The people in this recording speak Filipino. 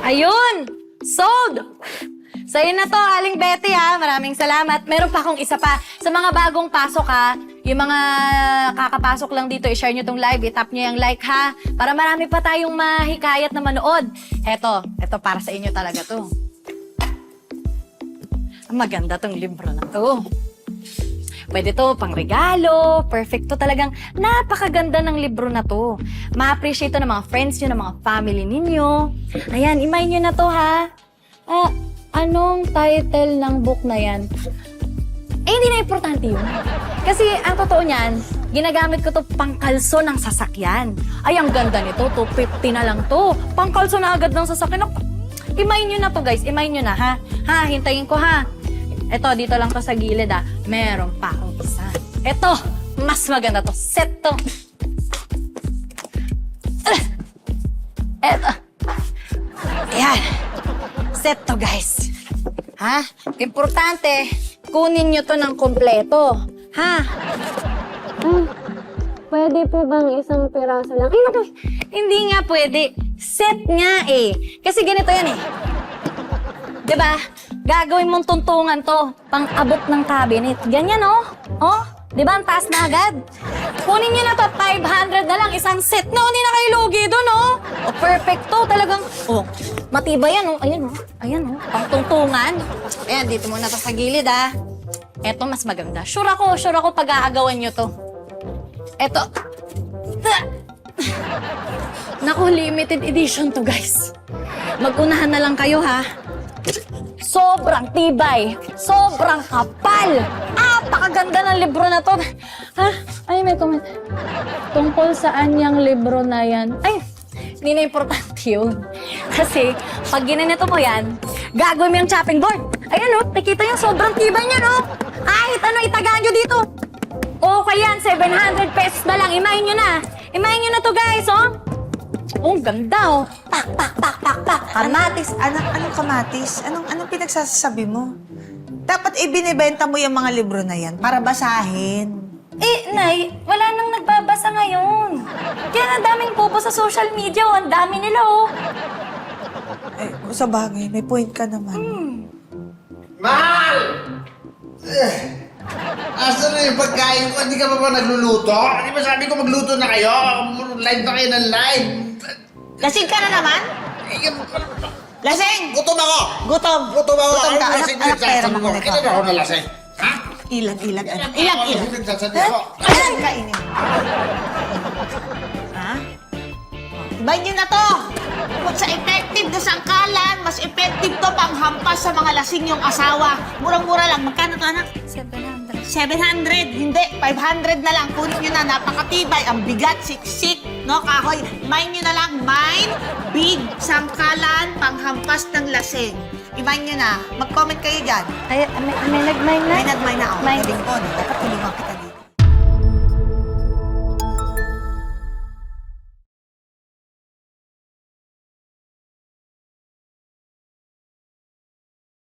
Ayun! Sold! Sa'yo na to, Aling Betty ha. Maraming salamat. Meron pa akong isa pa. Sa mga bagong pasok ha, yung mga kakapasok lang dito, i-share nyo tong live, i-tap nyo yung like ha. Para marami pa tayong mahikayat na manood. Eto para sa inyo talaga to. Ang maganda tong libro na to. Pwede to pang regalo, perfect to talagang napakaganda ng libro na to. Ma-appreciate to ng mga friends nyo, ng mga family ninyo. Ayan, imay nyo na to ha. Anong title ng book na yan? Hindi na importante yun. Kasi ang totoo niyan, ginagamit ko to pangkalso ng sasakyan. Ay, ang ganda nito, 250 na lang to. Pangkalso na agad ng sasakyan. Imay nyo na to guys, imay nyo na ha. Ha, hintayin ko ha. Eto, dito lang to sa gilid ah. Meron pa akong isa. Eto, mas maganda to. Set to. Eto. Ayan. Set to, guys. Ha? Importante, kunin nyo to ng kompleto. Ha? Pwede po bang isang piraso lang? Ay, naku! Hindi nga pwede. Set nga eh. Kasi ganito yan eh. Diba? Gagawin mong tuntungan to, pang-abot ng cabinet. Ganyan, oh. Oh, diba? Ang taas na agad. Kunin nyo na to, 500 na lang, isang set na. Hindi na kayo lugi dun, oh. Oh, perfect to, talagang, oh, matibay yan, oh. Ayan, oh. Ayan, oh. Pang-tuntungan. Ayan, dito muna to sa gilid, ah. Eto, mas maganda. Sure ako pag-aagawan nyo to. Eto. Naku, limited edition to, guys. Mag-unahan na lang kayo, ha. Sobrang tibay. Sobrang kapal. Napakaganda ng libro na to. Ha? Ay, may comment. Tungkol saan yung libro na yan? Ay, hindi na importante yun. Kasi, pag ginanito mo yan, gagawin mo yung chopping board. Ayan o, nakita yung sobrang tibay niya, no? Kahit ano, itagaan nyo dito. Okay yan, 700 pesos na lang. Imahin nyo na. Imahin nyo na to, guys, oh. Oh, ang ganda, oh. Pak. Kamatis? Anong kamatis? Anong pinagsasabi mo? Dapat ibinibenta mo yung mga libro na yan para basahin. Eh, Nay, wala nang nagbabasa ngayon. Kaya ang daming popo sa social media, oh. Ang dami nila, oh. Eh, sa bagay, may point ka naman. Mahal! Asan na yung pagkain ko? Hindi ka pa ba nagluluto? Di ba sabi ko magluto na kayo? Live na kayo ng live. Lasing ka na naman? Lasing! Gutom ako! Gutom! Gutom ako! Gutom ka, Lasing anak pera pinagsasabi mo. ko. Kailan ako nalasing? Ha? Ilag. Ilag! Pinagsasabi ako. Ilag kainin. Ha? Bayin niyo na to! Kung sa effective na sangkalan, mas effective to panghampas sa mga lasing yung asawa. Murang-mura lang. Magkano to, anak? 700. 700, hindi, 500 na lang. Kunin nyo na, napakatibay, ang bigat, siksik, no, kahoy. Mine nyo na lang, mine, big, sangkalan, panghampas ng lasing. I-mine nyo na. Mag-comment kayo dyan. Ay, may nag-mine na? May nag-mine na ako. Mine. Galing ko, no? Dapat tulungan kita dito.